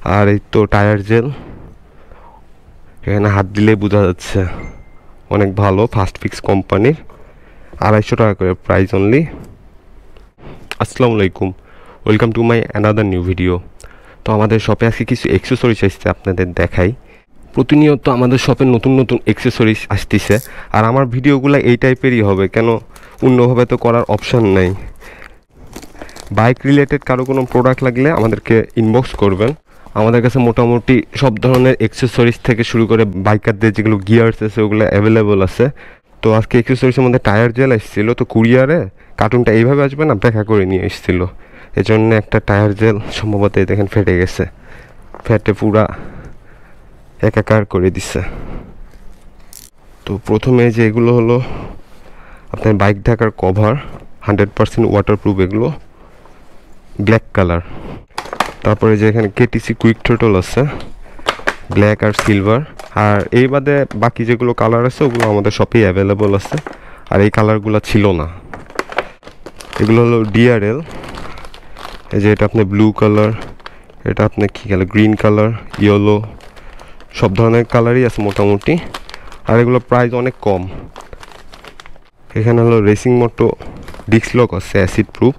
আর এই তো tyre jail, এখানে হাত দিলেই বোঝা যাচ্ছে। অনেক ভালো, ফার্স্ট ফিক্স কোম্পানির, 250 টাকা করে প্রাইস অনলি। আসসালামু আলাইকুম, welcome to my another new video. তো আমাদের শপে আজকে কিছু অ্যাক্সেসরিজ আসছে, আপনাদের দেখাই। প্রতিনিয়ত আমাদের শপে নতুন নতুন অ্যাক্সেসরিজ আসতেছে, আর আমার ভিডিওগুলো এই টাইপেরই হবে, কেন অন্যভাবে তো করার অপশান নাই। বাইক রিলেটেড কারো কোনো প্রোডাক্ট লাগলে আমাদেরকে ইনবক্স করবেন। আমাদের কাছে মোটামুটি সব ধরনের অ্যাক্সেসরিজ থেকে শুরু করে বাইকারদের যেগুলো গিয়ার্স আছে ওগুলো অ্যাভেলেবল আছে। তো আজকে অ্যাক্সেসরিজের মধ্যে টায়ার জেল আসছিলো, তো কুরিয়ারে কার্টুনটা এইভাবে আসবে না, ব্যাখ্যা করে নিয়ে এসেছিলো। এই জন্য একটা টায়ার জেল সম্ভবত দেখেন ফেটে গেছে, ফেটে পুরা একাকার করে দিছে। তো প্রথমে যে এগুলো হলো আপনার বাইক ঢাকার কভার, 100% ওয়াটারপ্রুফ, এগুলো ব্ল্যাক কালার। তারপরে যে এখানে কেটিসি কুইক টার্টল আছে, ব্ল্যাক আর সিলভার। আর এই বাদে বাকি যেগুলো কালার আছে ওগুলো আমাদের শপেই অ্যাভেলেবল আছে, আর এই কালারগুলো ছিল না। এগুলো হলো ডিআরএল, এই যে এটা আপনার ব্লু কালার, এটা আপনার কী কালার, গ্রিন কালার, ইয়েলো, সব ধরনের কালারই আছে মোটামুটি। আর এগুলো প্রাইস অনেক কম। এখানে হলো রেসিং মোটো ডিস্ক লক আছে, অ্যাসিড প্রুফ।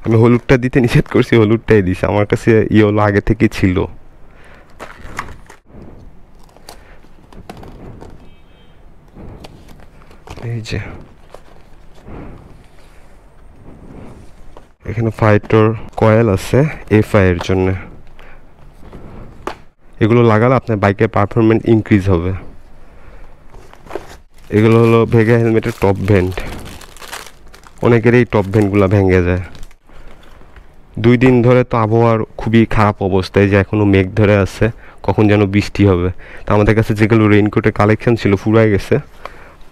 আমি হলুদটা দিতে নিষেধ করছি, হলুদটাই দিছি, আমার কাছে ইয়েলো আগে থেকে ছিল। এই যে এখানে ফাইটার কয়েল আছে এফআই এর জন্য, এগুলো লাগালে আপনার বাইকের পারফরমেন্স ইনক্রিজ হবে। এগুলো হলো ভেগা হেলমেটের টপ ভেন্ট, অনেকের এই টপ ভেন্টগুলো ভেঙে যায়। 2 দিন ধরে তো আবহাওয়ার খুবই খারাপ অবস্থায়, যে এখনও মেঘ ধরে আছে, কখন যেন বৃষ্টি হবে। তো আমাদের কাছে যেগুলো রেইনকোটের কালেকশন ছিল ফুরাই গেছে,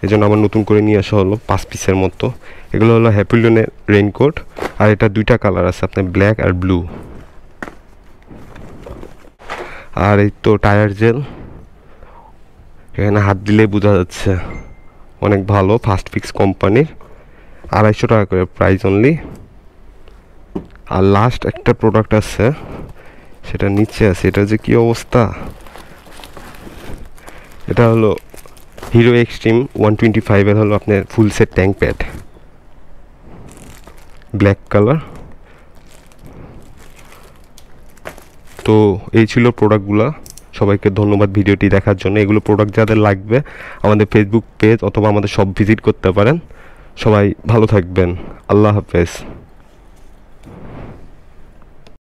এই জন্য আবার নতুন করে নিয়ে আসা হলো 5 পিসের মতো। এগুলো হলো হ্যাপিলনের রেইনকোট, আর এটা 2টা কালার আছে আপনার, ব্ল্যাক আর ব্লু। আর এই তো টায়ার জেল, এখানে হাত দিলেই বোঝা যাচ্ছে। অনেক ভালো, ফার্স্ট ফিক্স কোম্পানির, 250 টাকা করে প্রাইস অনলি। আর লাস্ট একটা প্রোডাক্ট আছে, সেটা নিচে আছে, এটা যে কি অবস্থা। এটা হলো হিরো এক্সট্রিম 125 এর হলো আপনার full set tank pad, black colour. তো এই ছিল প্রোডাক্টগুলো। সবাইকে ধন্যবাদ ভিডিওটি দেখার জন্য। এগুলো প্রোডাক্ট যাদের লাগবে আমাদের ফেসবুক পেজ অথবা আমাদের শপ ভিজিট করতে পারেন। সবাই ভালো থাকবেন, আল্লাহ হাফেজ।